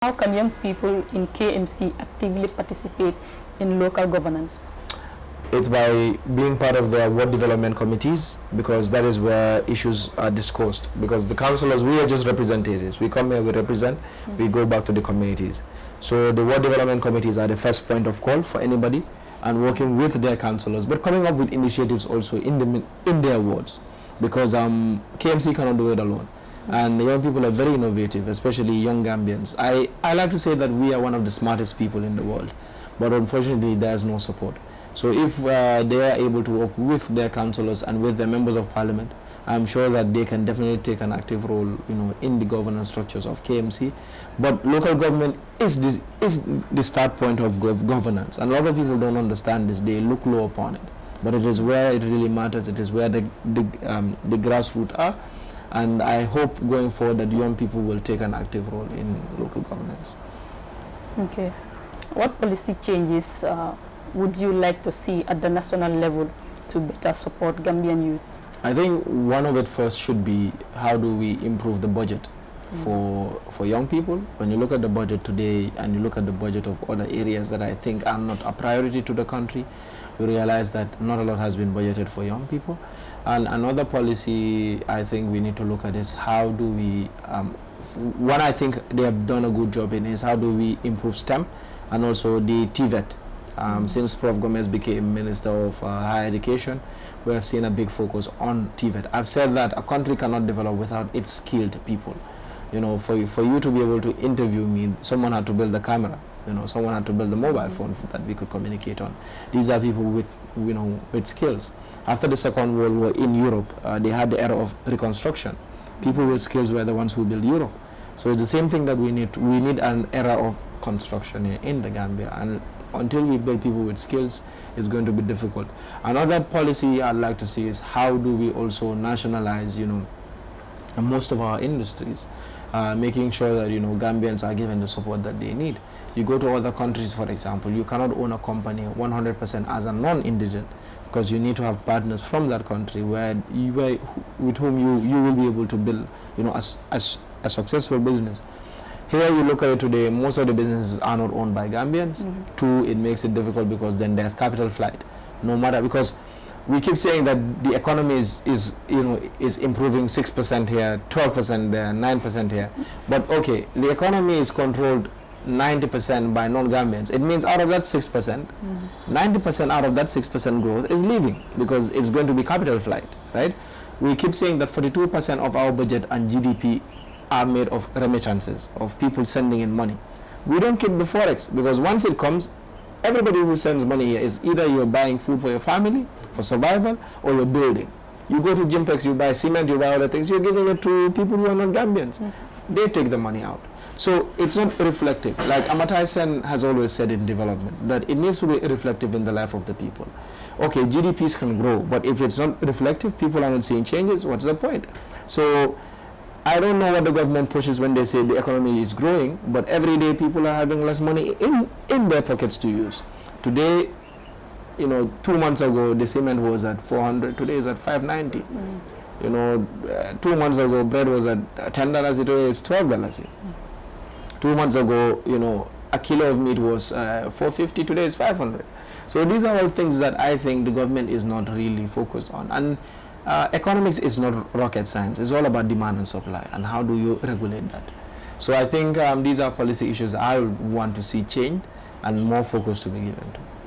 How can young people in KMC actively participate in local governance? It's by being part of the ward development committees, because that is where issues are discussed. Because the councillors, we are just representatives. We come here, we represent, we go back to the communities. So the ward development committees are the first point of call for anybody, and working with their councillors, but coming up with initiatives also in their wards, because KMC cannot do it alone. And the young people are very innovative, especially young Gambians. I like to say that we are one of the smartest people in the world, but unfortunately there's no support. So if they are able to work with their councillors and with their members of parliament, I'm sure that they can definitely take an active role, in the governance structures of KMC. But local government is the start point of governance, and a lot of people don't understand this. They look low upon it, but it is where it really matters. It is where the grassroots are. And I hope going forward that young people will take an active role in local governance. Okay. What policy changes would you like to see at the national level to better support Gambian youth? I think one of it first should be, how do we improve the budget for young people? When you look at the budget today and you look at the budget of other areas that I think are not a priority to the country, you realize that not a lot has been budgeted for young people. And another policy I think we need to look at is, how do we, what I think they have done a good job in is, how do we improve STEM and also the TVET. Since Prof. Gomez became Minister of Higher Education, we have seen a big focus on TVET. I've said that a country cannot develop without its skilled people. For you to be able to interview me, someone had to build the camera. Someone had to build the mobile phone that we could communicate on. These are people with skills. After the Second World War in Europe, they had the era of reconstruction. People with skills were the ones who built Europe. So it's the same thing that we need. We need an era of construction here in the Gambia, and until we build people with skills, it's going to be difficult. Another policy I'd like to see is, how do we also nationalize, most of our industries, making sure that Gambians are given the support that they need. You go to other countries, for example, you cannot own a company 100% as a non-indigent, because you need to have partners from that country with whom you will be able to build a successful business. Here you look at it today, most of the businesses are not owned by Gambians. Two, it makes it difficult because then there's capital flight. No matter, because we keep saying that the economy is improving 6% here, 12% there, 9% here. But okay, the economy is controlled 90% by non-Gambians. It means out of that 6%, 90% out of that 6% growth is leaving, because it's going to be capital flight, right? We keep saying that 42% of our budget and GDP are made of remittances, of people sending in money. We don't keep the forex, because once it comes, everybody who sends money here is either you're buying food for your family, for survival, or you're building. You go to Gimpex, you buy cement, you buy other things, you're giving it to people who are not Gambians. They take the money out. So it's not reflective. Like Amatai Sen has always said in development, that it needs to be reflective in the life of the people. Okay, GDPs can grow, but if it's not reflective, people are not seeing changes, what's the point? So I don't know what the government pushes when they say the economy is growing, but every day people are having less money in their pockets to use. Today, 2 months ago, the cement was at 400, today is at 590. 2 months ago, bread was at $10, today is $12. 2 months ago, a kilo of meat was $450, today is $500. So these are all things that I think the government is not really focused on. And economics is not rocket science. It's all about demand and supply, and how do you regulate that. So I think these are policy issues I want to see change and more focus to be given to.